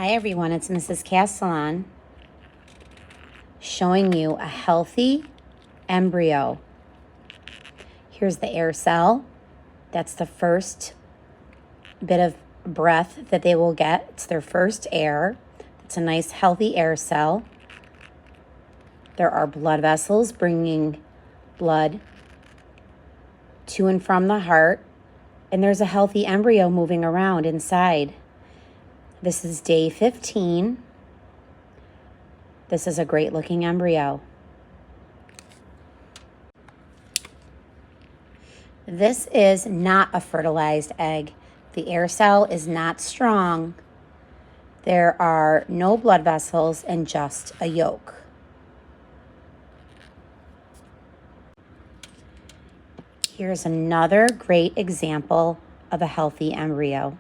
Hi everyone, it's Mrs. Castellan showing you a healthy embryo. Here's the air cell. That's the first bit of breath that they will get. It's their first air. It's a nice healthy air cell. There are blood vessels bringing blood to and from the heart, and there's a healthy embryo moving around inside. This is day 15. This is a great looking embryo. This is not a fertilized egg. The air cell is not strong. There are no blood vessels and just a yolk. Here's another great example of a healthy embryo.